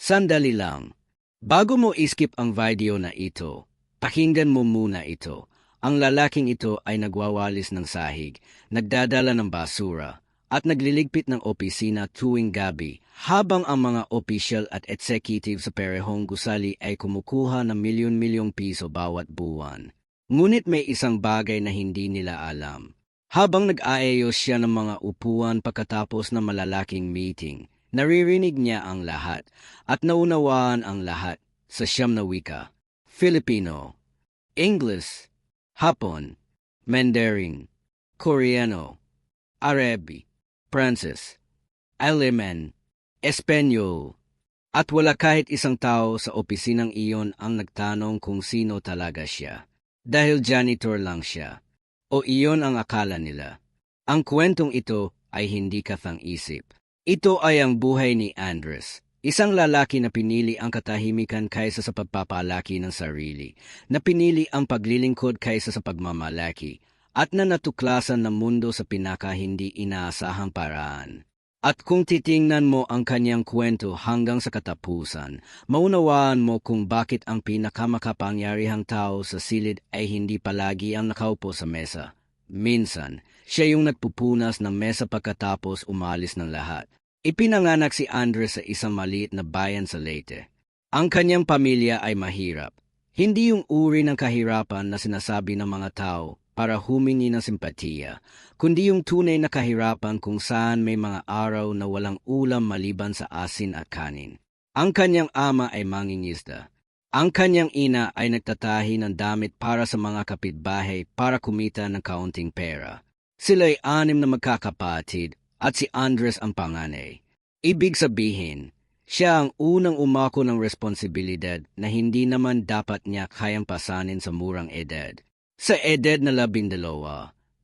Sandali lang. Bago mo iskip ang video na ito, pakinggan mo muna ito. Ang lalaking ito ay nagwawalis ng sahig, nagdadala ng basura, at nagliligpit ng opisina tuwing gabi, habang ang mga opisyal at executive sa perehong gusali ay kumukuha ng milyon-milyong piso bawat buwan. Ngunit may isang bagay na hindi nila alam. Habang nag-aayos siya ng mga upuan pagkatapos ng malalaking meeting, naririnig niya ang lahat at naunawaan ang lahat sa siyam na wika: Filipino, English, Hapon, Mandarin, Koreano, Arabi, Francis, Aleman, Espanyol, at wala kahit isang tao sa opisinang iyon ang nagtanong kung sino talaga siya. Dahil janitor lang siya, o iyon ang akala nila. Ang kwentong ito ay hindi kathang-isip. Ito ay ang buhay ni Andres, isang lalaki na pinili ang katahimikan kaysa sa pagpapalaki ng sarili, na pinili ang paglilingkod kaysa sa pagmamalaki, at na natuklasan ng mundo sa pinaka-hindi inaasahang paraan. At kung titingnan mo ang kanyang kwento hanggang sa katapusan, maunawaan mo kung bakit ang pinakamakapangyarihang tao sa silid ay hindi palagi ang nakaupo sa mesa. Minsan, siya yung nagpupunas ng mesa pagkatapos umalis ng lahat. Ipinanganak si Andres sa isang maliit na bayan sa Leyte. Ang kanyang pamilya ay mahirap. Hindi yung uri ng kahirapan na sinasabi ng mga tao para humingi ng simpatiya, kundi yung tunay na kahirapan kung saan may mga araw na walang ulam maliban sa asin at kanin. Ang kanyang ama ay mangingisda. Ang kanyang ina ay nagtatahi ng damit para sa mga kapitbahay para kumita ng kaunting pera. Sila ay 6 na magkakapatid at si Andres ang panganay. Ibig sabihin, siya ang unang umako ng responsibilidad na hindi naman dapat niya kayang pasanin sa murang edad. Sa edad na 12,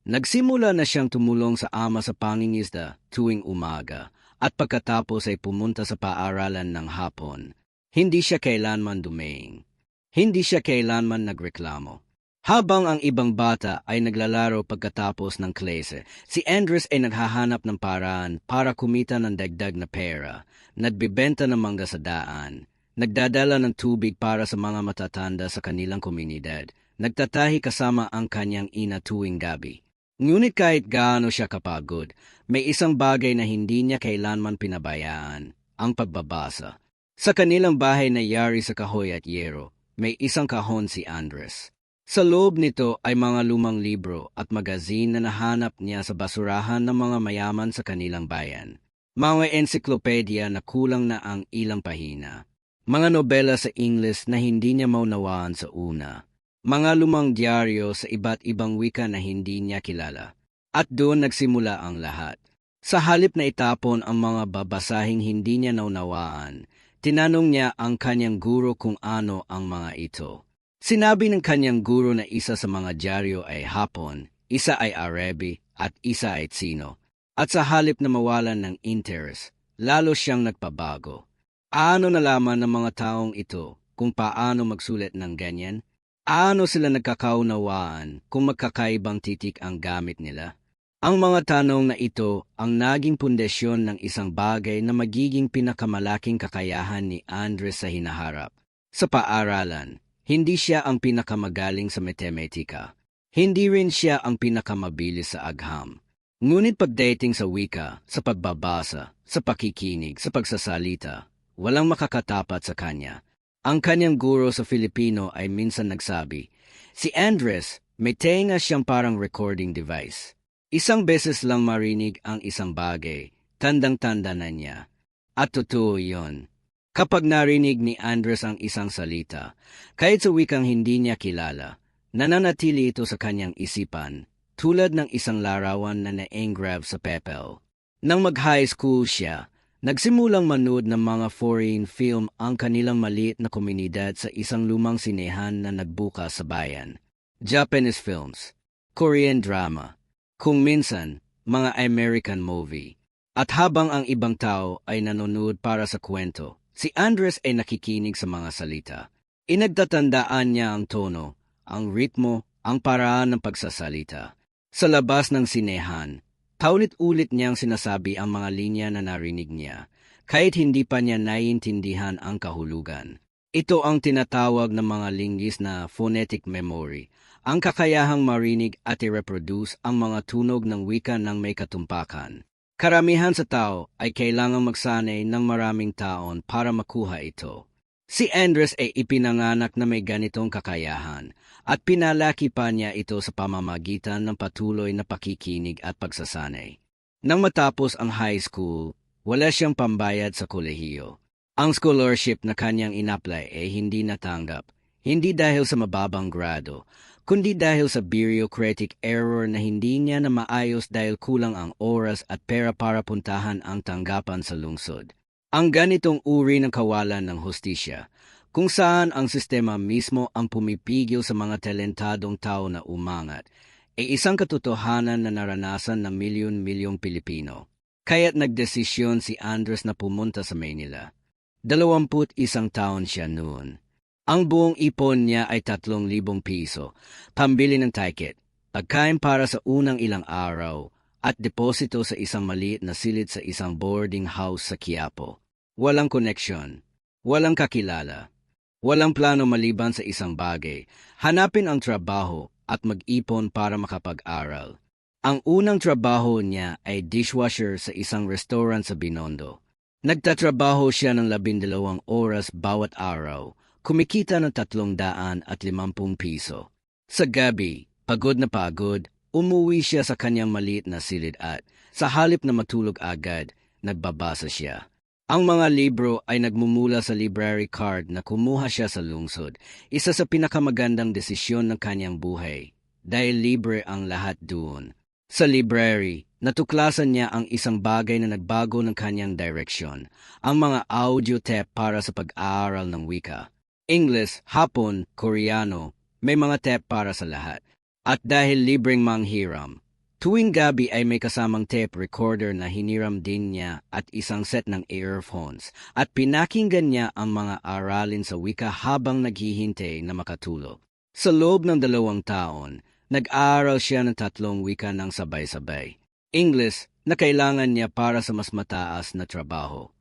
nagsimula na siyang tumulong sa ama sa pangingisda tuwing umaga at pagkatapos ay pumunta sa paaralan ng hapon. Hindi siya kailanman dumaing. Hindi siya kailanman nagreklamo. Habang ang ibang bata ay naglalaro pagkatapos ng klase, si Andres ay naghahanap ng paraan para kumita ng dagdag na pera, nagbibenta ng mangga sa daan, nagdadala ng tubig para sa mga matatanda sa kanilang komunidad, nagtatahi kasama ang kanyang ina tuwing gabi. Ngunit kahit gaano siya kapagod, may isang bagay na hindi niya kailanman pinabayaan, ang pagbabasa. Sa kanilang bahay na yari sa kahoy at yero, may isang kahon si Andres. Sa loob nito ay mga lumang libro at magazine na nahanap niya sa basurahan ng mga mayaman sa kanilang bayan. Mga ensiklopedia na kulang na ang ilang pahina. Mga nobela sa English na hindi niya maunawaan sa una. Mga lumang dyaryo sa iba't ibang wika na hindi niya kilala. At doon nagsimula ang lahat. Sa halip na itapon ang mga babasahing hindi niya naunawaan, tinanong niya ang kanyang guro kung ano ang mga ito. Sinabi ng kanyang guro na isa sa mga dyaryo ay Hapon, isa ay Arabi, at isa ay Tsino. At sa halip na mawalan ng interest, lalo siyang nagpabago. Aano nalaman ng mga taong ito kung paano magsulat ng ganyan? Aano sila nagkakaunawaan kung magkakaibang titik ang gamit nila? Ang mga tanong na ito ang naging pundasyon ng isang bagay na magiging pinakamalaking kakayahan ni Andres sa hinaharap. Sa paaralan, hindi siya ang pinakamagaling sa matematika. Hindi rin siya ang pinakamabilis sa agham. Ngunit pagdating sa wika, sa pagbabasa, sa pakikinig, sa pagsasalita, walang makakatapat sa kanya. Ang kanyang guro sa Filipino ay minsan nagsabi, si Andres, may tenga siyang parang recording device. Isang beses lang marinig ang isang bagay, tandang-tanda na niya. At totoo yun. Kapag narinig ni Andres ang isang salita, kahit sa wikang hindi niya kilala, nananatili ito sa kanyang isipan, tulad ng isang larawan na na-engrave sa papel. Nang mag-high school siya, nagsimulang manood ng mga foreign film ang kanilang maliit na komunidad sa isang lumang sinehan na nagbukas sa bayan. Japanese films, Korean drama, kung minsan, mga American movie. At habang ang ibang tao ay nanonood para sa kwento, si Andres ay nakikinig sa mga salita. Inagtatandaan niya ang tono, ang ritmo, ang paraan ng pagsasalita. Sa labas ng sinehan, paulit-ulit niyang sinasabi ang mga linya na narinig niya. kahit hindi pa niya naiintindihan ang kahulugan. Ito ang tinatawag ng mga linguist na phonetic memory, ang kakayahang marinig at i-reproduce ang mga tunog ng wika ng may katumpakan. Karamihan sa tao ay kailangang magsanay ng maraming taon para makuha ito. Si Andres ay ipinanganak na may ganitong kakayahan at pinalaki pa niya ito sa pamamagitan ng patuloy na pakikinig at pagsasanay. Nang matapos ang high school, wala siyang pambayad sa kolehiyo. Ang scholarship na kanyang inapply ay hindi natanggap, hindi dahil sa mababang grado, kundi dahil sa bureaucratic error na hindi niya na maayos dahil kulang ang oras at pera para puntahan ang tanggapan sa lungsod. Ang ganitong uri ng kawalan ng hustisya, kung saan ang sistema mismo ang pumipigil sa mga talentadong tao na umangat, ay isang katotohanan na naranasan ng milyon-milyong Pilipino. Kaya't nagdesisyon si Andres na pumunta sa Maynila. 21 taon siya noon. Ang buong ipon niya ay 3,000 piso, pambili ng ticket, pagkain para sa unang ilang araw, at deposito sa isang maliit na silid sa isang boarding house sa Quiapo. Walang koneksyon, walang kakilala, walang plano maliban sa isang bagay, hanapin ang trabaho at mag-ipon para makapag-aral. Ang unang trabaho niya ay dishwasher sa isang restaurant sa Binondo. Nagtatrabaho siya ng 12 oras bawat araw, kumikita ng 350 piso. Sa gabi, pagod na pagod, umuwi siya sa kanyang maliit na silid at, sa halip na matulog agad, nagbabasa siya. Ang mga libro ay nagmumula sa library card na kumuha siya sa lungsod, isa sa pinakamagandang desisyon ng kanyang buhay, dahil libre ang lahat doon. Sa library, natuklasan niya ang isang bagay na nagbago ng kanyang direksyon, ang mga audio tape para sa pag-aaral ng wika. English, Hapon, Koreano, may mga tape para sa lahat. At dahil libreng manghiram, tuwing gabi ay may kasamang tape recorder na hiniram din niya at isang set ng earphones at pinakinggan niya ang mga aralin sa wika habang naghihintay na makatulog. Sa loob ng 2 taon, nag-aaral siya ng 3 wika ng sabay-sabay. English na kailangan niya para sa mas mataas na trabaho.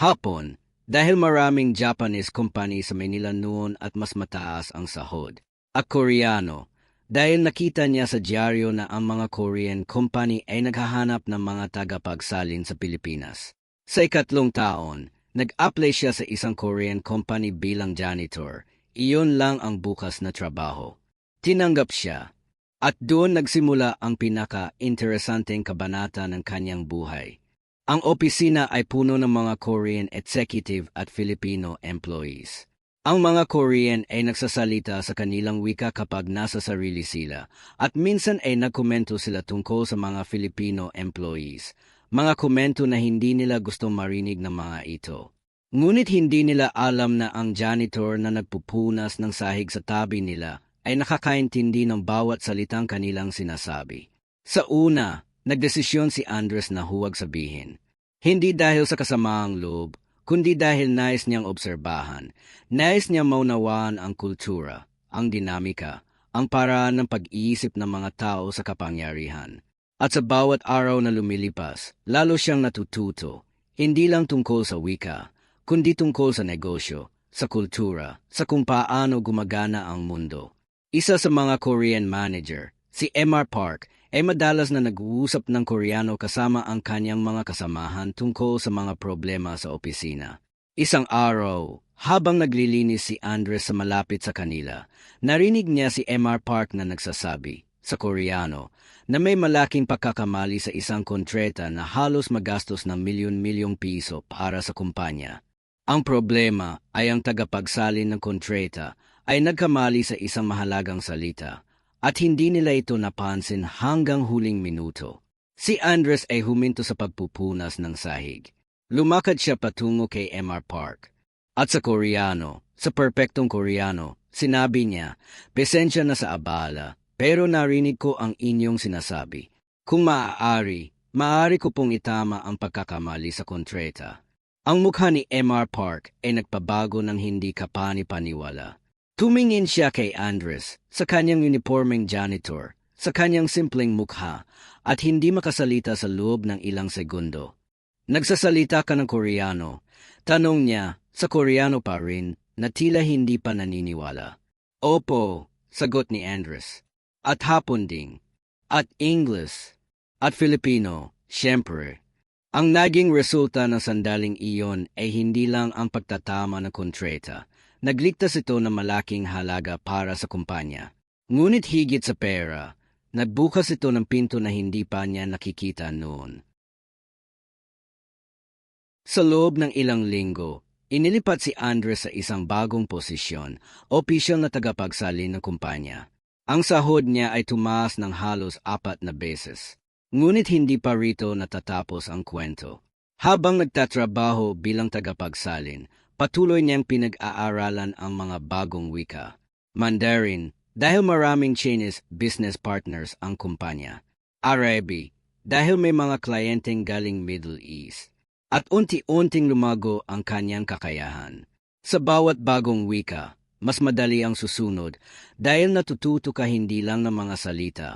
Hapon, dahil maraming Japanese company sa Manila noon at mas mataas ang sahod. At Koreano, dahil nakita niya sa dyaryo na ang mga Korean company ay naghahanap ng mga tagapagsalin sa Pilipinas. Sa 3 taon, nag-apply siya sa isang Korean company bilang janitor. Iyon lang ang bukas na trabaho. Tinanggap siya. At doon nagsimula ang pinaka-interesanteng kabanata ng kanyang buhay. Ang opisina ay puno ng mga Korean executive at Filipino employees. Ang mga Korean ay nagsasalita sa kanilang wika kapag nasa sarili sila at minsan ay nagkomento sila tungkol sa mga Filipino employees, mga komento na hindi nila gustong marinig ng mga ito. Ngunit hindi nila alam na ang janitor na nagpupunas ng sahig sa tabi nila ay nakakaintindi ng bawat salitang kanilang sinasabi. Sa una, nagdesisyon si Andres na huwag sabihin. Hindi dahil sa kasamaang loob, kundi dahil nais niyang obserbahan, nais niyang maunawaan ang kultura, ang dinamika, ang paraan ng pag-iisip ng mga tao sa kapangyarihan. At sa bawat araw na lumilipas, lalo siyang natututo, hindi lang tungkol sa wika, kundi tungkol sa negosyo, sa kultura, sa kung paano gumagana ang mundo. Isa sa mga Korean manager, si M.R. Park, ay madalas na nag-uusap ng Koreano kasama ang kanyang mga kasamahan tungkol sa mga problema sa opisina. Isang araw, habang naglilinis si Andres sa malapit sa kanila, narinig niya si M.R. Park na nagsasabi, sa Koreano, na may malaking pagkakamali sa isang kontrata na halos magastos ng milyon-milyong piso para sa kumpanya. Ang problema ay ang tagapagsalin ng kontrata ay nagkamali sa isang mahalagang salita at hindi nila ito napansin hanggang huling minuto. Si Andres ay huminto sa pagpupunas ng sahig. Lumakad siya patungo kay M.R. Park. At sa Koreano, sa perpektong Koreano, sinabi niya, "Pasensya na sa abala, pero narinig ko ang inyong sinasabi. Kung maaari ko pong itama ang pagkakamali sa kontrata." Ang mukha ni M.R. Park ay nagpabago ng hindi kapani-paniwala. Tumingin siya kay Andres, sa kanyang uniformeng janitor, sa kanyang simpleng mukha, at hindi makasalita sa loob ng ilang segundo. Nagsasalita ka ng Koreano. Tanong niya, sa Koreano pa rin, na tila hindi pa naniniwala. Opo, sagot ni Andres. At Hapon ding. At English. At Filipino, syempre. Ang naging resulta ng sandaling iyon ay hindi lang ang pagtatama ng kontrata. Nagligtas ito ng malaking halaga para sa kumpanya. Ngunit higit sa pera, nagbukas ito ng pinto na hindi pa niya nakikita noon. Sa loob ng ilang linggo, inilipat si Andres sa isang bagong posisyon, opisyal na tagapagsalin ng kumpanya. Ang sahod niya ay tumaas ng halos 4 na beses. Ngunit hindi pa rito natatapos ang kwento. Habang nagtatrabaho bilang tagapagsalin, patuloy niyang pinag-aaralan ang mga bagong wika. Mandarin, dahil maraming Chinese business partners ang kumpanya. Arabic, dahil may mga kliyenteng galing Middle East. At unti-unting lumago ang kanyang kakayahan. Sa bawat bagong wika, mas madali ang susunod dahil natututo ka hindi lang ng mga salita,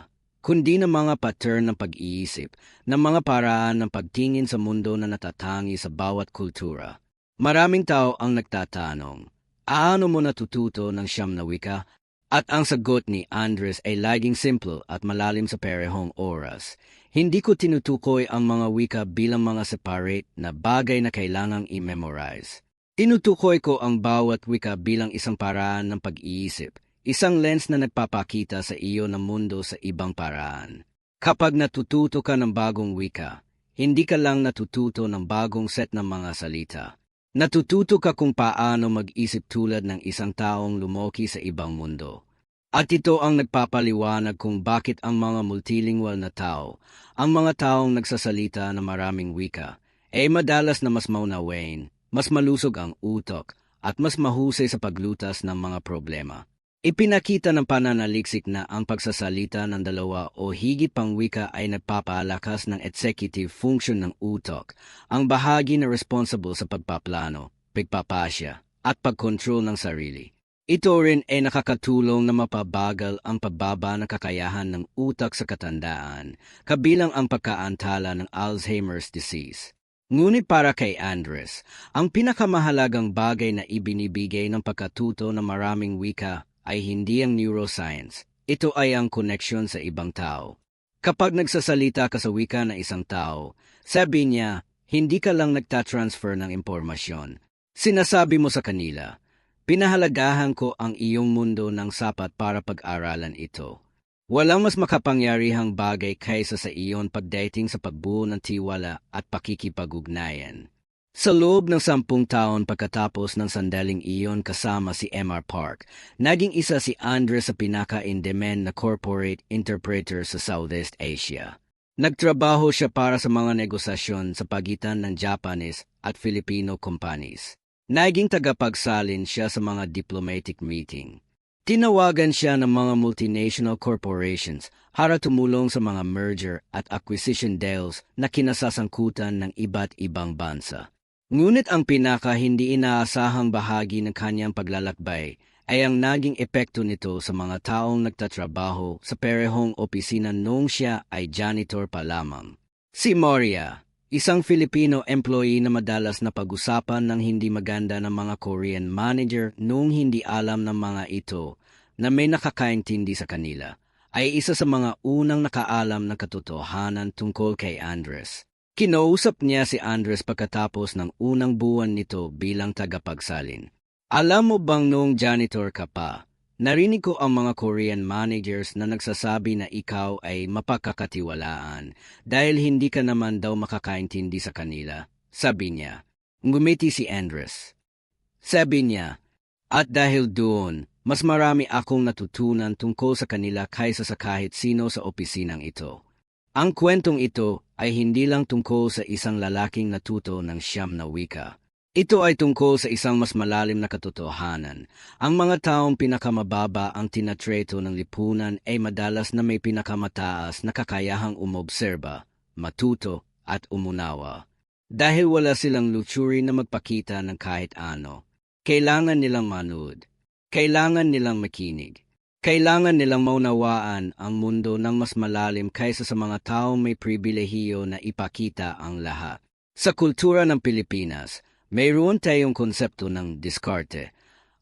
kundi ng mga pattern ng pag-iisip, ng mga paraan ng pagtingin sa mundo na natatangi sa bawat kultura. Maraming tao ang nagtatanong, aano mo natututo ng 9 na wika? At ang sagot ni Andres ay laging simple at malalim sa parehong oras. Hindi ko tinutukoy ang mga wika bilang mga separate na bagay na kailangang i-memorize. Tinutukoy ko ang bawat wika bilang isang paraan ng pag-iisip, isang lens na nagpapakita sa iyo ng mundo sa ibang paraan. Kapag natututo ka ng bagong wika, hindi ka lang natututo ng bagong set ng mga salita. Natututo ka kung paano mag-isip tulad ng isang taong lumoki sa ibang mundo. At ito ang nagpapaliwanag kung bakit ang mga multilingual na tao, ang mga taong nagsasalita ng maraming wika, ay madalas na mas maunawain, mas malusog ang utok, at mas mahusay sa paglutas ng mga problema. Ipinakita ng pananaliksik na ang pagsasalita ng 2 o higit pang wika ay nagpapalakas ng executive function ng utok, ang bahagi na responsible sa pagpaplano, pagpapasya, at pagkontrol ng sarili. Ito rin ay nakakatulong na mapabagal ang pagbaba ng kakayahan ng utak sa katandaan, kabilang ang pagkaantala ng Alzheimer's disease. Ngunit para kay Andres, ang pinakamahalagang bagay na ibinibigay ng pagkatuto ng maraming wika ay hindi ang neuroscience. Ito ay ang koneksyon sa ibang tao. Kapag nagsasalita ka sa wika ng isang tao, sabi niya, hindi ka lang nagtatransfer ng impormasyon. Sinasabi mo sa kanila, pinahalagahan ko ang iyong mundo ng sapat para pag-aralan ito. Walang mas makapangyarihang bagay kaysa sa iyon pagdating sa pagbuo ng tiwala at pakikipag-ugnayan. Sa loob ng 10 taon pagkatapos ng sandaling iyon kasama si M.R. Park, naging isa si Andres sa pinaka-in-demand na corporate interpreter sa Southeast Asia. Nagtrabaho siya para sa mga negosasyon sa pagitan ng Japanese at Filipino companies. Naging tagapagsalin siya sa mga diplomatic meeting. Tinawagan siya ng mga multinational corporations para tumulong sa mga merger at acquisition deals na kinasasangkutan ng iba't ibang bansa. Ngunit ang pinaka-hindi inaasahang bahagi ng kanyang paglalakbay ay ang naging epekto nito sa mga taong nagtatrabaho sa parehong opisina noong siya ay janitor pa lamang. Si Moria, isang Filipino employee na madalas na pag-usapan ng hindi maganda ng mga Korean manager noong hindi alam ng mga ito na may nakakaintindi sa kanila, ay isa sa mga unang nakaalam ng katotohanan tungkol kay Andres. Kinausap niya si Andres pagkatapos ng unang buwan nito bilang tagapagsalin. Alam mo bang noong janitor ka pa, narinig ko ang mga Korean managers na nagsasabi na ikaw ay mapagkakatiwalaan dahil hindi ka naman daw makakaintindi sa kanila, sabi niya. Ngumiti si Andres. Sabi niya, at dahil doon, mas marami akong natutunan tungkol sa kanila kaysa sa kahit sino sa opisinang ito. Ang kwentong ito ay hindi lang tungkol sa isang lalaking natuto ng 9 na wika. Ito ay tungkol sa isang mas malalim na katotohanan. Ang mga taong pinakamababa ang tinatreto ng lipunan ay madalas na may pinakamataas na kakayahang umobserba, matuto at umunawa. Dahil wala silang luxury na magpakita ng kahit ano. Kailangan nilang manood. Kailangan nilang makinig. Kailangan nilang maunawaan ang mundo ng mas malalim kaysa sa mga taong may pribilehiyo na ipakita ang lahat. Sa kultura ng Pilipinas, mayroon tayong konsepto ng diskarte,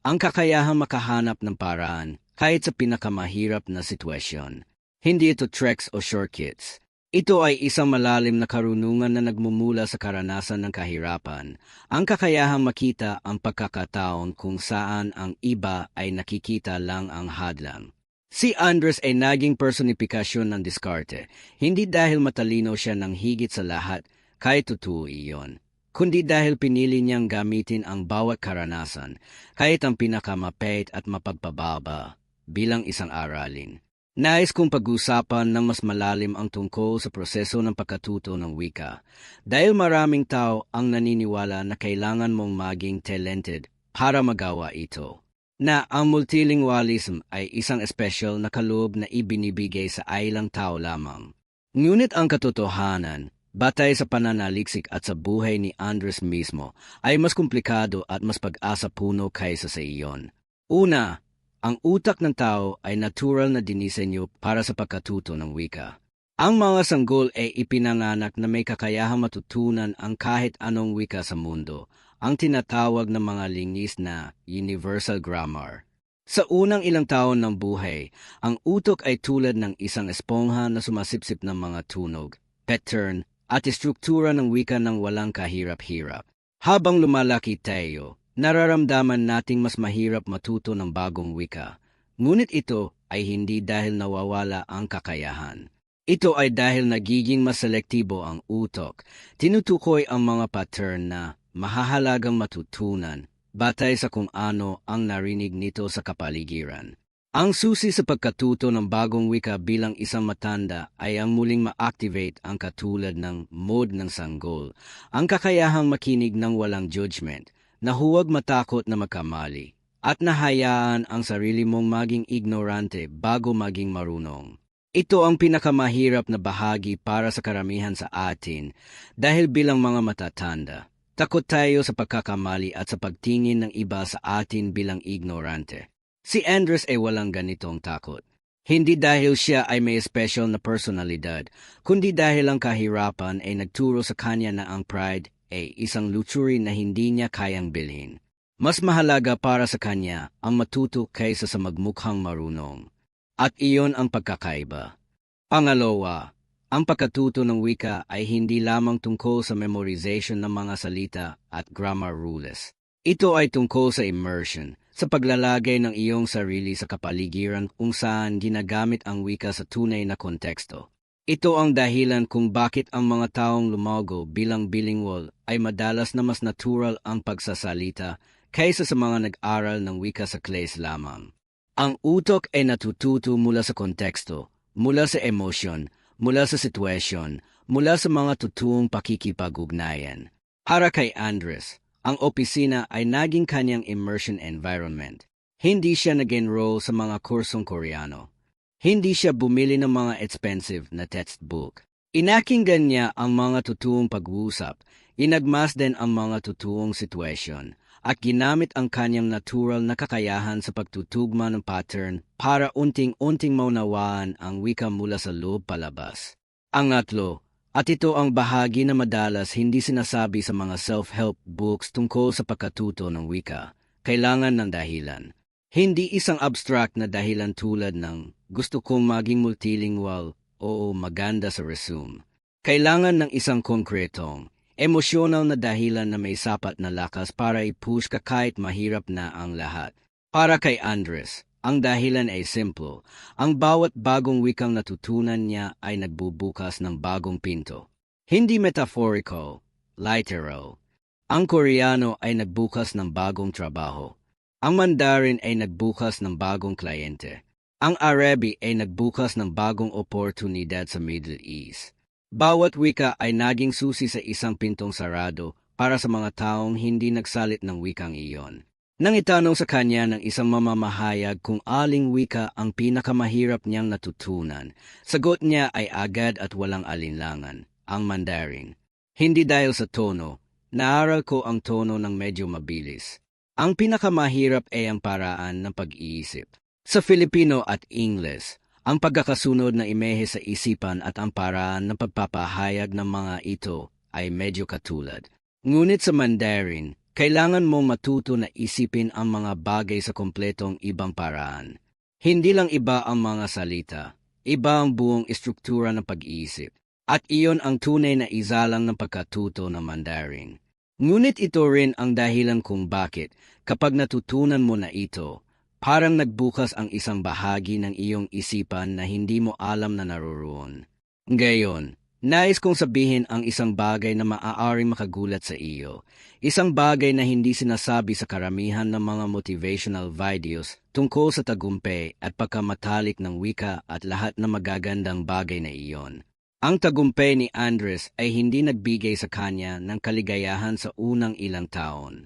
ang kakayahang makahanap ng paraan kahit sa pinakamahirap na sitwasyon. Hindi ito tricks o shortcuts. Ito ay isang malalim na karunungan na nagmumula sa karanasan ng kahirapan, ang kakayahang makita ang pagkakataon kung saan ang iba ay nakikita lang ang hadlang. Si Andres ay naging personifikasyon ng diskarte, hindi dahil matalino siya ng higit sa lahat, kahit totoo iyon, kundi dahil pinili niyang gamitin ang bawat karanasan, kahit ang pinakamapait at mapagpababa, bilang isang aralin. Nais kong pag-usapan ng mas malalim ang tungkol sa proseso ng pagkatuto ng wika, dahil maraming tao ang naniniwala na kailangan mong maging talented para magawa ito. Na ang multilingualism ay isang espesyal na kaloob na ibinibigay sa ilang tao lamang. Ngunit ang katotohanan, batay sa pananaliksik at sa buhay ni Andres mismo, ay mas komplikado at mas pag-asa puno kaysa sa iyon. Una, ang utak ng tao ay natural na dinisenyo para sa pagkatuto ng wika. Ang mga sanggol ay ipinanganak na may kakayahang matutunan ang kahit anong wika sa mundo, ang tinatawag na mga lingis na universal grammar. Sa unang ilang taon ng buhay, ang utok ay tulad ng isang espongha na sumasipsip ng mga tunog, pattern, at istruktura ng wika ng walang kahirap-hirap. Habang lumalaki tayo, nararamdaman nating mas mahirap matuto ng bagong wika. Ngunit ito ay hindi dahil nawawala ang kakayahan. Ito ay dahil nagiging mas selektibo ang utok. Tinutukoy ang mga pattern na mahahalagang matutunan batay sa kung ano ang narinig nito sa kapaligiran. Ang susi sa pagkatuto ng bagong wika bilang isang matanda ay ang muling ma-activate ang katulad ng mode ng sanggol, ang kakayahang makinig ng walang judgment, na huwag matakot na magkamali, at nahayaan ang sarili mong maging ignorante bago maging marunong. Ito ang pinakamahirap na bahagi para sa karamihan sa atin dahil bilang mga matatanda, takot tayo sa pagkakamali at sa pagtingin ng iba sa atin bilang ignorante. Si Andres ay walang ganitong takot. Hindi dahil siya ay may special na personalidad, kundi dahil ang kahirapan ay nagturo sa kanya na ang pride ay isang luxury na hindi niya kayang bilhin. Mas mahalaga para sa kanya ang matuto kaysa sa magmukhang marunong. At iyon ang pagkakaiba. Pangalawa, ang pagkatuto ng wika ay hindi lamang tungkol sa memorization ng mga salita at grammar rules. Ito ay tungkol sa immersion, sa paglalagay ng iyong sarili sa kapaligiran kung saan ginagamit ang wika sa tunay na konteksto. Ito ang dahilan kung bakit ang mga taong lumago bilang bilingual ay madalas na mas natural ang pagsasalita kaysa sa mga nag-aral ng wika sa class lamang. Ang utok ay natututo mula sa konteksto, mula sa emosyon, mula sa sitwasyon, mula sa mga totoong pakikipag-ugnayan. Para kay Andres, ang opisina ay naging kanyang immersion environment. Hindi siya nag-enroll sa mga kursong Koreano. Hindi siya bumili ng mga expensive na textbook. Inakinggan niya ang mga totoong pag-uusap, inagmasdan ang mga totoong sitwasyon, at ginamit ang kanyang natural na kakayahan sa pagtutugma ng pattern para unting-unting maunawaan ang wika mula sa loob palabas. Ang atlo, at ito ang bahagi na madalas hindi sinasabi sa mga self-help books tungkol sa pagkatuto ng wika, kailangan ng dahilan. Hindi isang abstract na dahilan tulad ng gusto kong maging multilingual o maganda sa resume. Kailangan ng isang konkretong, emosyonal na dahilan na may sapat na lakas para i-push ka kahit mahirap na ang lahat. Para kay Andres, ang dahilan ay simple. Ang bawat bagong wikang natutunan niya ay nagbubukas ng bagong pinto. Hindi metaphorical, literal. Ang Koreano ay nagbukas ng bagong trabaho. Ang Mandarin ay nagbukas ng bagong kliyente. Ang Arabi ay nagbukas ng bagong oportunidad sa Middle East. Bawat wika ay naging susi sa isang pintong sarado para sa mga taong hindi nagsalit ng wikang iyon. Nang itanong sa kanya ng isang mamamahayag kung aling wika ang pinakamahirap niyang natutunan, sagot niya ay agad at walang alinlangan, ang Mandarin. Hindi dahil sa tono, naaral ko ang tono ng medyo mabilis. Ang pinakamahirap ay ang paraan ng pag-iisip. Sa Filipino at Ingles, ang pagkakasunod na imehe sa isipan at ang paraan ng pagpapahayag ng mga ito ay medyo katulad. Ngunit sa Mandarin, kailangan mong matuto na isipin ang mga bagay sa kompletong ibang paraan. Hindi lang iba ang mga salita, iba ang buong istruktura ng pag-iisip. At iyon ang tunay na izalang ng pagkatuto ng Mandarin. Ngunit ito rin ang dahilan kung bakit, kapag natutunan mo na ito, parang nagbukas ang isang bahagi ng iyong isipan na hindi mo alam na naroon. Ngayon, nais kong sabihin ang isang bagay na maaaring makagulat sa iyo. Isang bagay na hindi sinasabi sa karamihan ng mga motivational videos tungkol sa tagumpay at pagkamatalik ng wika at lahat ng magagandang bagay na iyon. Ang tagumpay ni Andres ay hindi nagbigay sa kanya ng kaligayahan sa unang ilang taon.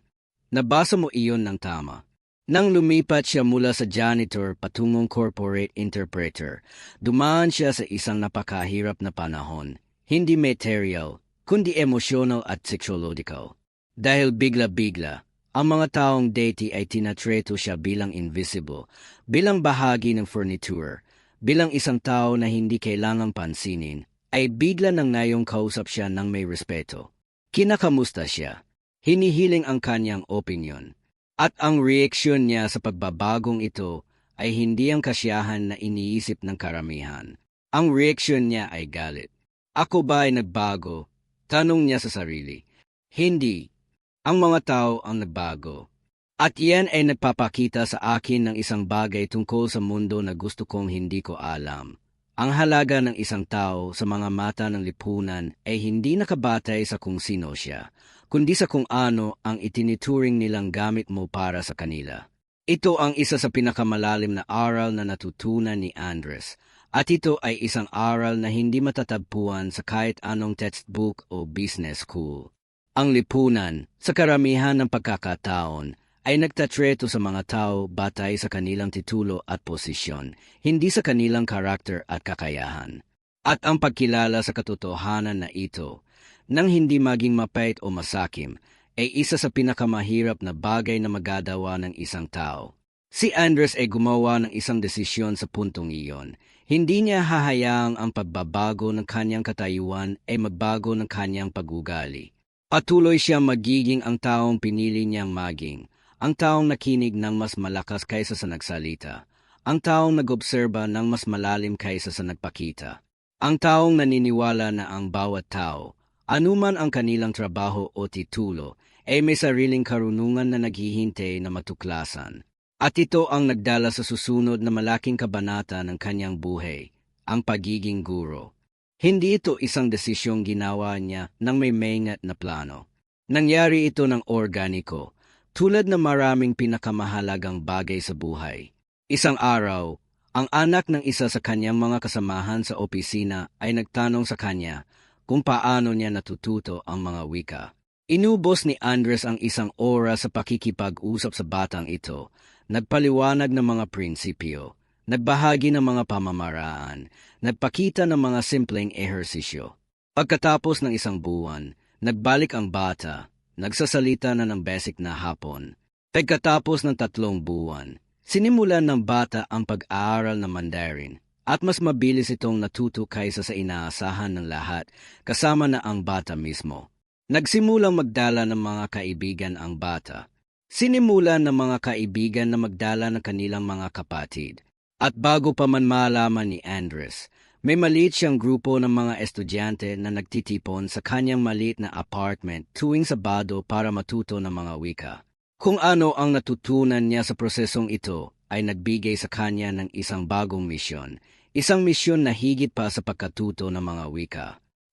Nabasa mo iyon ng tama. Nang lumipat siya mula sa janitor patungong corporate interpreter, dumaan siya sa isang napakahirap na panahon, hindi material, kundi emotional at psychological. Dahil bigla-bigla, ang mga taong dati ay tinatreto siya bilang invisible, bilang bahagi ng furniture, bilang isang tao na hindi kailangang pansinin, ay bigla nang ngayong kausap siya ng may respeto. Kinakamusta siya. Hinihiling ang kanyang opinyon. At ang reaksyon niya sa pagbabagong ito ay hindi ang kasiyahan na iniisip ng karamihan. Ang reaksyon niya ay galit. Ako ba ay nagbago? Tanong niya sa sarili. Hindi. Ang mga tao ang nagbago. At iyan ay nagpapakita sa akin ng isang bagay tungkol sa mundo na gusto kong hindi ko alam. Ang halaga ng isang tao sa mga mata ng lipunan ay hindi nakabatay sa kung sino siya, kundi sa kung ano ang itinituring nilang gamit mo para sa kanila. Ito ang isa sa pinakamalalim na aral na natutunan ni Andres, at ito ay isang aral na hindi matatagpuan sa kahit anong textbook o business school. Ang lipunan, sa karamihan ng pagkakataon, ay nagtatreto sa mga tao batay sa kanilang titulo at posisyon, hindi sa kanilang karakter at kakayahan. At ang pagkilala sa katotohanan na ito, nang hindi maging mapait o masakim, ay isa sa pinakamahirap na bagay na magagawa ng isang tao. Si Andres ay gumawa ng isang desisyon sa puntong iyon. Hindi niya hahayaang ang pagbabago ng kanyang katayuan ay magbago ng kanyang pag-ugali. Patuloy siya magiging ang taong pinili niyang maging. Ang taong nakinig ng mas malakas kaysa sa nagsalita. Ang taong nag-obserba ng mas malalim kaysa sa nagpakita. Ang taong naniniwala na ang bawat tao, anuman ang kanilang trabaho o titulo, ay may sariling karunungan na naghihintay na matuklasan. At ito ang nagdala sa susunod na malaking kabanata ng kanyang buhay, ang pagiging guro. Hindi ito isang desisyong ginawa niya ng may maingat na plano. Nangyari ito ng organiko, tulad ng maraming pinakamahalagang bagay sa buhay. Isang araw, ang anak ng isa sa kanyang mga kasamahan sa opisina ay nagtanong sa kanya kung paano niya natututo ang mga wika. Inubos ni Andres ang isang oras sa pakikipag-usap sa batang ito, nagpaliwanag ng mga prinsipyo, nagbahagi ng mga pamamaraan, nagpakita ng mga simpleng ehersisyo. Pagkatapos ng isang buwan, nagbalik ang bata, nagsasalita na ng basic na Hapon. Pagkatapos ng 3 buwan, sinimulan ng bata ang pag-aaral ng Mandarin at mas mabilis itong natuto kaysa sa inaasahan ng lahat kasama na ang bata mismo. Nagsimulang magdala ng mga kaibigan ang bata. Sinimulan ng mga kaibigan na magdala ng kanilang mga kapatid. At bago pa man malaman ni Andres, may maliit siyang grupo ng mga estudyante na nagtitipon sa kanyang maliit na apartment tuwing Sabado para matuto ng mga wika. Kung ano ang natutunan niya sa prosesong ito ay nagbigay sa kanya ng isang bagong misyon, isang misyon na higit pa sa pagkatuto ng mga wika.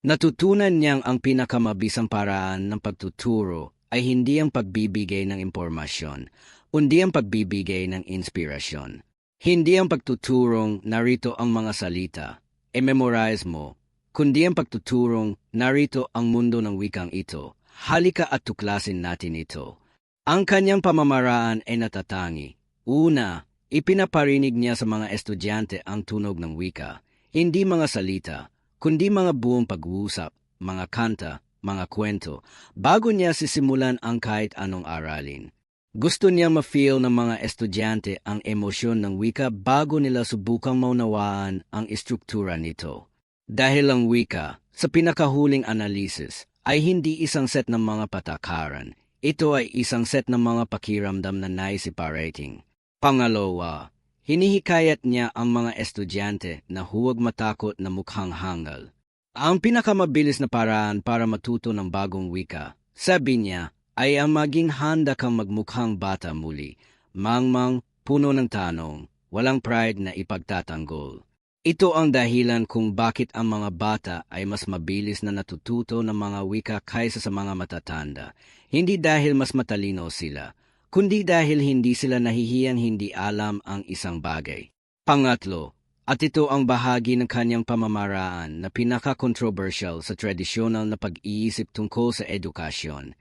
Natutunan niyang ang pinakamabisang paraan ng pagtuturo ay hindi ang pagbibigay ng impormasyon, kundi ang pagbibigay ng inspirasyon. Hindi ang pagtuturong narito ang mga salita, i-memorize mo, kundi ang pagtuturong narito ang mundo ng wikang ito. Halika at tuklasin natin ito. Ang kanyang pamamaraan ay natatangi. Una, ipinaparinig niya sa mga estudyante ang tunog ng wika, hindi mga salita, kundi mga buong pag-uusap, mga kanta, mga kwento, bago niya sisimulan ang kahit anong aralin. Gusto niya ma-feel ng mga estudyante ang emosyon ng wika bago nila subukang maunawaan ang istruktura nito. Dahil ang wika, sa pinakahuling analysis, ay hindi isang set ng mga patakaran. Ito ay isang set ng mga pakiramdam na naisiparating. Pangalawa, hinihikayat niya ang mga estudyante na huwag matakot na mukhang hangal. Ang pinakamabilis na paraan para matuto ng bagong wika, sabi niya, ay ang maging handa kang magmukhang bata muli. Mangmang, puno ng tanong, walang pride na ipagtatanggol. Ito ang dahilan kung bakit ang mga bata ay mas mabilis na natututo ng mga wika kaysa sa mga matatanda. Hindi dahil mas matalino sila, kundi dahil hindi sila nahihiyang hindi alam ang isang bagay. Pangatlo, at ito ang bahagi ng kanyang pamamaraan na pinaka-controversial sa tradisyonal na pag-iisip tungkol sa edukasyon.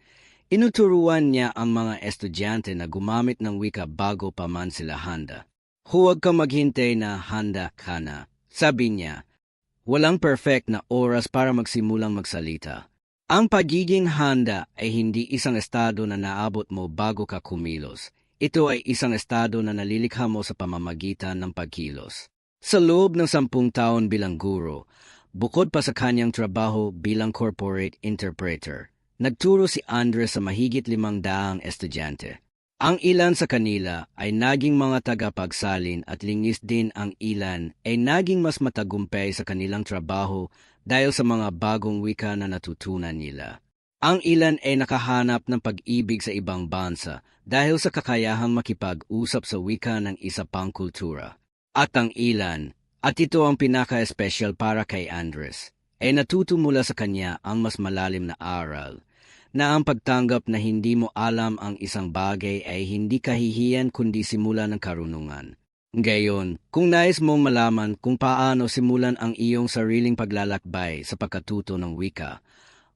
Inuturuan niya ang mga estudyante na gumamit ng wika bago pa man sila handa. Huwag kang maghintay na handa ka na. Sabi niya, walang perfect na oras para magsimulang magsalita. Ang pagiging handa ay hindi isang estado na naabot mo bago ka kumilos. Ito ay isang estado na nalilikha mo sa pamamagitan ng pagkilos. Sa loob ng 10 taon bilang guro, bukod pa sa kanyang trabaho bilang corporate interpreter, nagturo si Andres sa mahigit 500 estudyante. Ang ilan sa kanila ay naging mga tagapagsalin at lingis din ang ilan ay naging mas matagumpay sa kanilang trabaho dahil sa mga bagong wika na natutunan nila. Ang ilan ay nakahanap ng pag-ibig sa ibang bansa dahil sa kakayahang makipag-usap sa wika ng isa pang kultura. At ang ilan, at ito ang pinaka-espesyal para kay Andres, ay natuto mula sa kanya ang mas malalim na aral, na ang pagtanggap na hindi mo alam ang isang bagay ay hindi kahihiyan kundi simula ng karunungan. Gayon, kung nais mong malaman kung paano simulan ang iyong sariling paglalakbay sa pagkatuto ng wika,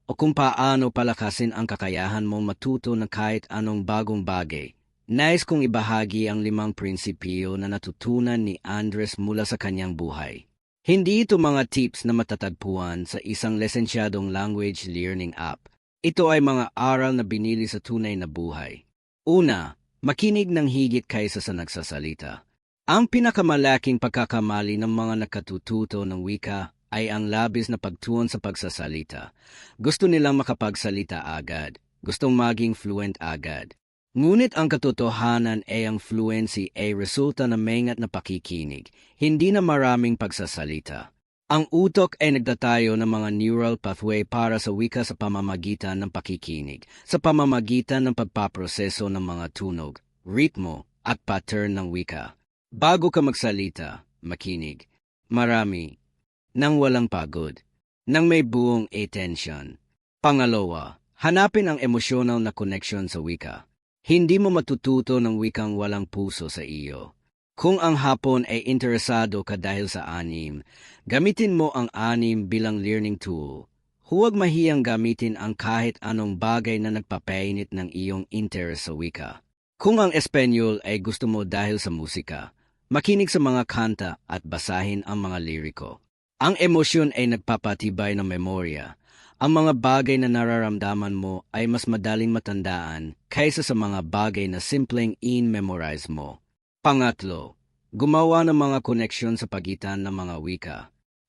o kung paano palakasin ang kakayahan mong matuto ng kahit anong bagong bagay, nais kong ibahagi ang 5 prinsipyo na natutunan ni Andres mula sa kanyang buhay. Hindi ito mga tips na matatagpuan sa isang lisensyadong language learning app. Ito ay mga aral na binili sa tunay na buhay. Una, makinig ng higit kaysa sa nagsasalita. Ang pinakamalaking pagkakamali ng mga nakatututo ng wika ay ang labis na pagtuon sa pagsasalita. Gusto nilang makapagsalita agad, gustong maging fluent agad. Ngunit ang katotohanan ay ang fluency ay resulta ng maingat na pakikinig, hindi na maraming pagsasalita. Ang utok ay nagtatayo ng mga neural pathway para sa wika sa pamamagitan ng pakikinig, sa pamamagitan ng pagpaproseso ng mga tunog, ritmo, at pattern ng wika. Bago ka magsalita, makinig. Marami. Nang walang pagod. Nang may buong attention. Pangalawa, hanapin ang emosyonal na connection sa wika. Hindi mo matututo ng wikang walang puso sa iyo. Kung ang hapon ay interesado ka dahil sa anim, gamitin mo ang anim bilang learning tool. Huwag mahiyang gamitin ang kahit anong bagay na nagpapainit ng iyong interest sa wika. Kung ang Espanyol ay gusto mo dahil sa musika, makinig sa mga kanta at basahin ang mga liriko. Ang emosyon ay nagpapatibay ng memorya. Ang mga bagay na nararamdaman mo ay mas madaling matandaan kaysa sa mga bagay na simpleng in-memorize mo. Pangatlo, gumawa ng mga koneksyon sa pagitan ng mga wika.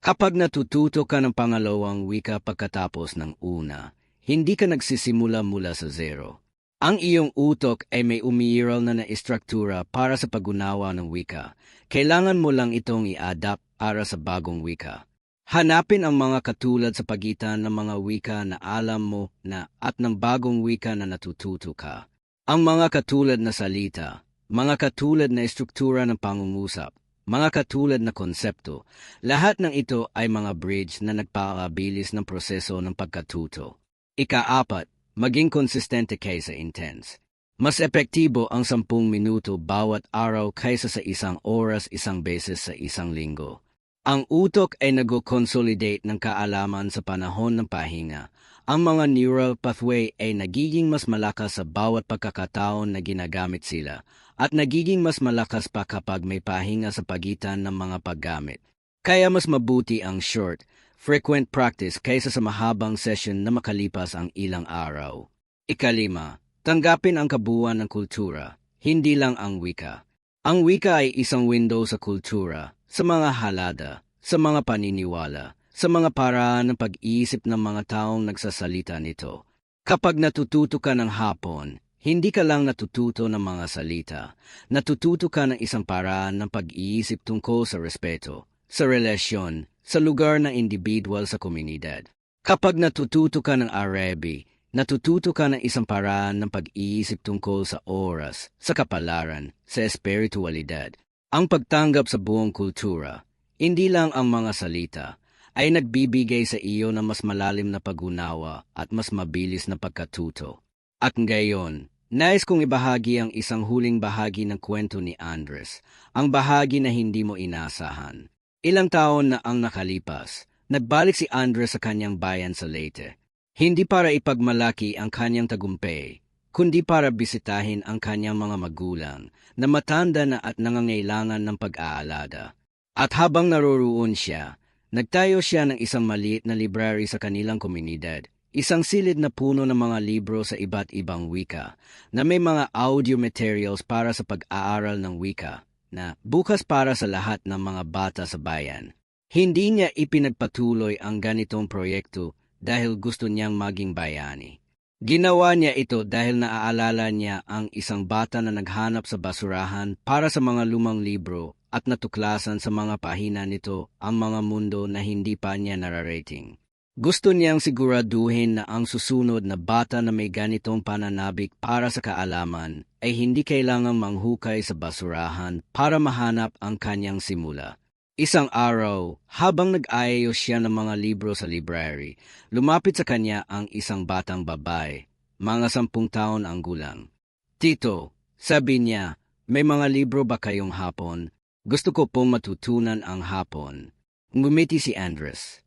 Kapag natututo ka ng pangalawang wika pagkatapos ng una, hindi ka nagsisimula mula sa zero. Ang iyong utok ay may umiiral na istruktura para sa pag-unawa ng wika. Kailangan mo lang itong i-adapt para sa bagong wika. Hanapin ang mga katulad sa pagitan ng mga wika na alam mo na at ng bagong wika na natututo ka. Ang mga katulad na salita, mga katulad na istruktura ng pangungusap, mga katulad na konsepto, lahat ng ito ay mga bridge na nagpapabilis ng proseso ng pagkatuto. Ika-4, maging konsistente kaysa intense. Mas epektibo ang 10 minuto bawat araw kaysa sa 1 oras isang beses sa isang linggo. Ang utok ay nag-consolidate ng kaalaman sa panahon ng pahinga. Ang mga neural pathway ay nagiging mas malakas sa bawat pagkakataon na ginagamit sila at nagiging mas malakas pa kapag may pahinga sa pagitan ng mga paggamit. Kaya mas mabuti ang short, frequent practice kaysa sa mahabang session na makalipas ang ilang araw. Ika-5, tanggapin ang kabuuan ng kultura, hindi lang ang wika. Ang wika ay isang window sa kultura, sa mga halada, sa mga paniniwala, sa mga paraan ng pag-iisip ng mga taong nagsasalita nito. Kapag natututo ka ng Hapon, hindi ka lang natututo ng mga salita, natututo ka ng isang paraan ng pag-iisip tungkol sa respeto, sa relasyon, sa lugar ng individual sa komunidad. Kapag natututo ka ng Arabi, natututo ka ng isang paraan ng pag-iisip tungkol sa oras, sa kapalaran, sa espiritualidad. Ang pagtanggap sa buong kultura, hindi lang ang mga salita, ay nagbibigay sa iyo ng mas malalim na pag-unawa at mas mabilis na pagkatuto. At ngayon, nais kong ibahagi ang isang huling bahagi ng kwento ni Andres, ang bahagi na hindi mo inasahan. Ilang taon na ang nakalipas, nagbalik si Andres sa kanyang bayan sa Leyte. Hindi para ipagmalaki ang kanyang tagumpay, kundi para bisitahin ang kanyang mga magulang na matanda na at nangangailangan ng pag-aalada. At habang naroroon siya, nagtayo siya ng isang maliit na library sa kanilang komunidad, isang silid na puno ng mga libro sa iba't ibang wika, na may mga audio materials para sa pag-aaral ng wika, na bukas para sa lahat ng mga bata sa bayan. Hindi niya ipinagpatuloy ang ganitong proyekto dahil gusto niyang maging bayani. Ginawa niya ito dahil naaalala niya ang isang bata na naghanap sa basurahan para sa mga lumang libro at natuklasan sa mga pahina nito ang mga mundo na hindi pa niya nararating. Gusto niyang siguraduhin na ang susunod na bata na may ganitong pananabik para sa kaalaman ay hindi kailangang manghukay sa basurahan para mahanap ang kanyang simula. Isang araw, habang nag-aayos siya ng mga libro sa library, lumapit sa kanya ang isang batang babae, mga 10 taon ang gulang. "Tito," sabi niya, "may mga libro ba kayong Hapon? Gusto ko pong matutunan ang Hapon." Ngumiti si Andres.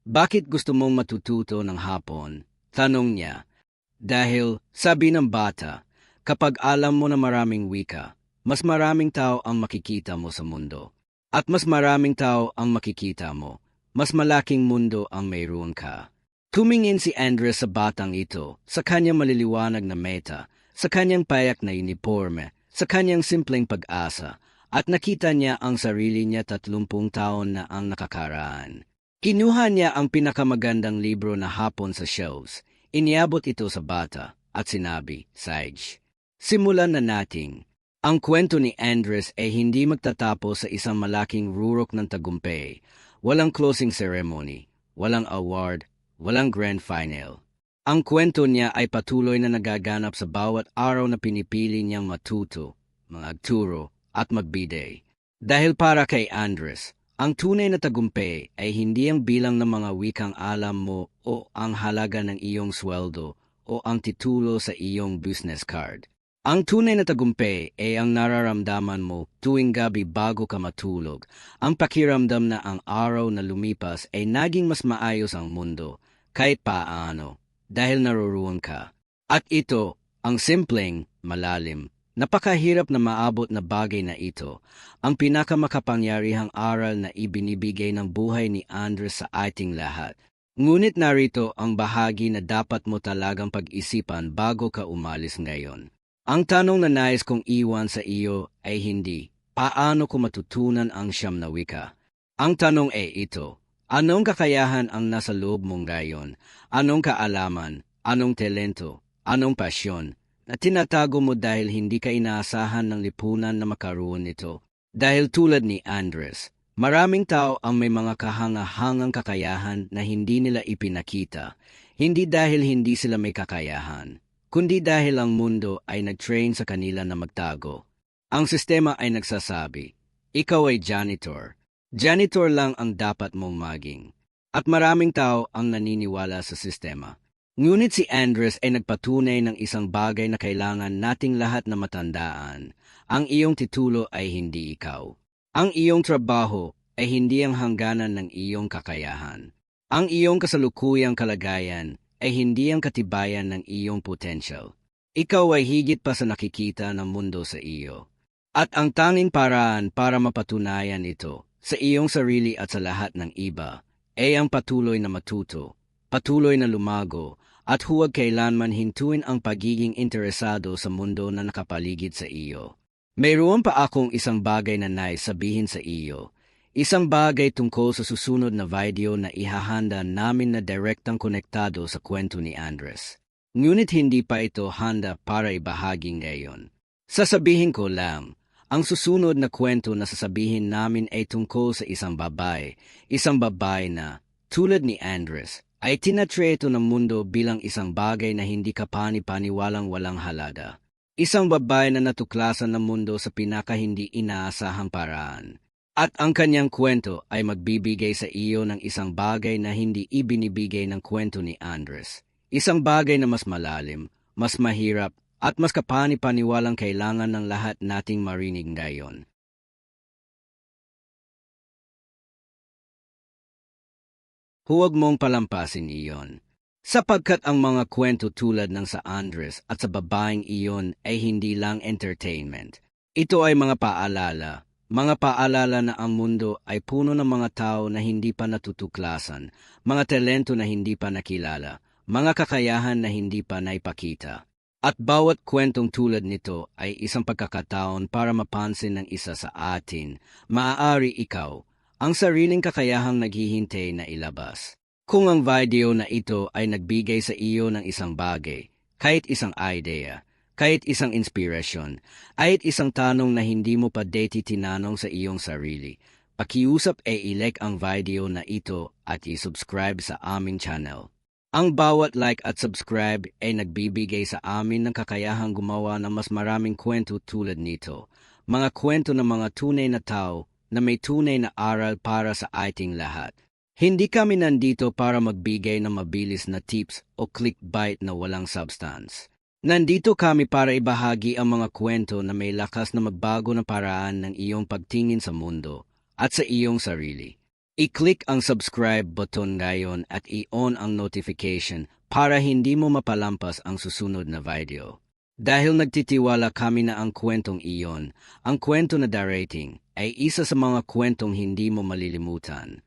"Bakit gusto mong matututo ng Hapon?" tanong niya. "Dahil," sabi ng bata, "kapag alam mo na maraming wika, mas maraming tao ang makikita mo sa mundo. At mas maraming tao ang makikita mo, mas malaking mundo ang mayroon ka." Tumingin si Andres sa batang ito, sa kanyang maliliwanag na meta, sa kanyang payak na uniforme, sa kanyang simpleng pag-asa, at nakita niya ang sarili niya 30 taon na ang nakakaraan. Kinuha niya ang pinakamagandang libro na Hapon sa shelves, iniabot ito sa bata, at sinabi, "Sage, simulan na nating." Ang kwento ni Andres ay hindi magtatapos sa isang malaking rurok ng tagumpay, walang closing ceremony, walang award, walang grand final. Ang kwento niya ay patuloy na nagaganap sa bawat araw na pinipili niyang matuto, magturo, at magbigay. Dahil para kay Andres, ang tunay na tagumpay ay hindi ang bilang ng mga wikang alam mo o ang halaga ng iyong sweldo o ang titulo sa iyong business card. Ang tunay na tagumpay ay ang nararamdaman mo tuwing gabi bago ka matulog, ang pakiramdam na ang araw na lumipas ay naging mas maayos ang mundo, kahit paano, dahil naroroon ka. At ito, ang simpleng, malalim, napakahirap na maabot na bagay na ito, ang pinakamakapangyarihang aral na ibinibigay ng buhay ni Andres sa ating lahat. Ngunit narito ang bahagi na dapat mo talagang pag-isipan bago ka umalis ngayon. Ang tanong na nais kong iwan sa iyo ay hindi, paano ko matutunan ang 9 na wika? Ang tanong ay ito, anong kakayahan ang nasa loob mong ngayon? Anong kaalaman, anong talento, anong pasyon, na tinatago mo dahil hindi ka inaasahan ng lipunan na makaroon nito? Dahil tulad ni Andres, maraming tao ang may mga kahangahangang kakayahan na hindi nila ipinakita, hindi dahil hindi sila may kakayahan, kundi dahil ang mundo ay nag-train sa kanila na magtago. Ang sistema ay nagsasabi, ikaw ay janitor. Janitor lang ang dapat mong maging. At maraming tao ang naniniwala sa sistema. Ngunit si Andres ay nagpatunay ng isang bagay na kailangan nating lahat na matandaan. Ang iyong titulo ay hindi ikaw. Ang iyong trabaho ay hindi ang hangganan ng iyong kakayahan. Ang iyong kasalukuyang kalagayan ay hindi ang katibayan ng iyong potential. Ikaw ay higit pa sa nakikita ng mundo sa iyo. At ang tanging paraan para mapatunayan ito sa iyong sarili at sa lahat ng iba ay ang patuloy na matuto, patuloy na lumago, at huwag kailanman hintuin ang pagiging interesado sa mundo na nakapaligid sa iyo. Mayroon pa akong isang bagay na nais sabihin sa iyo, Isang bagay tungkol sa susunod na video na ihahanda namin na direktang konektado sa kwento ni Andres. Ngunit hindi pa ito handa para ibahagi ngayon. Sasabihin ko lang, ang susunod na kwento na sasabihin namin ay tungkol sa isang babae na, tulad ni Andres, ay tinatreto ng mundo bilang isang bagay na hindi kapani-paniwalang walang halaga. Isang babae na natuklasan ng mundo sa pinaka hindi inaasahang paraan. At ang kanyang kwento ay magbibigay sa iyo ng isang bagay na hindi ibinibigay ng kwento ni Andres. Isang bagay na mas malalim, mas mahirap, at mas kapani-paniwalang kailangan ng lahat nating marinig ngayon. Huwag mong palampasin iyon. Sapagkat ang mga kwento tulad ng sa Andres at sa babaeng iyon ay hindi lang entertainment. Ito ay mga paalala na ang mundo ay puno ng mga tao na hindi pa natutuklasan, mga talento na hindi pa nakilala, mga kakayahan na hindi pa naipakita. At bawat kwentong tulad nito ay isang pagkakataon para mapansin ng isa sa atin, maaari ikaw, ang sariling kakayahang naghihintay na ilabas. Kung ang video na ito ay nagbigay sa iyo ng isang bagay, kahit isang idea, kahit isang inspirasyon, kahit isang tanong na hindi mo pa dati tinanong sa iyong sarili, pakiusap i-like ang video na ito at i-subscribe sa aming channel. Ang bawat like at subscribe ay nagbibigay sa amin ng kakayahang gumawa ng mas maraming kwento tulad nito, mga kwento ng mga tunay na tao na may tunay na aral para sa ating lahat. Hindi kami nandito para magbigay ng mabilis na tips o clickbait na walang substance. Nandito kami para ibahagi ang mga kwento na may lakas na magbago ng paraan ng iyong pagtingin sa mundo at sa iyong sarili. I-click ang subscribe button ngayon at i-on ang notification para hindi mo mapalampas ang susunod na video. Dahil nagtitiwala kami na ang kwentong iyon, ang kwento na darating, ay isa sa mga kwentong hindi mo malilimutan.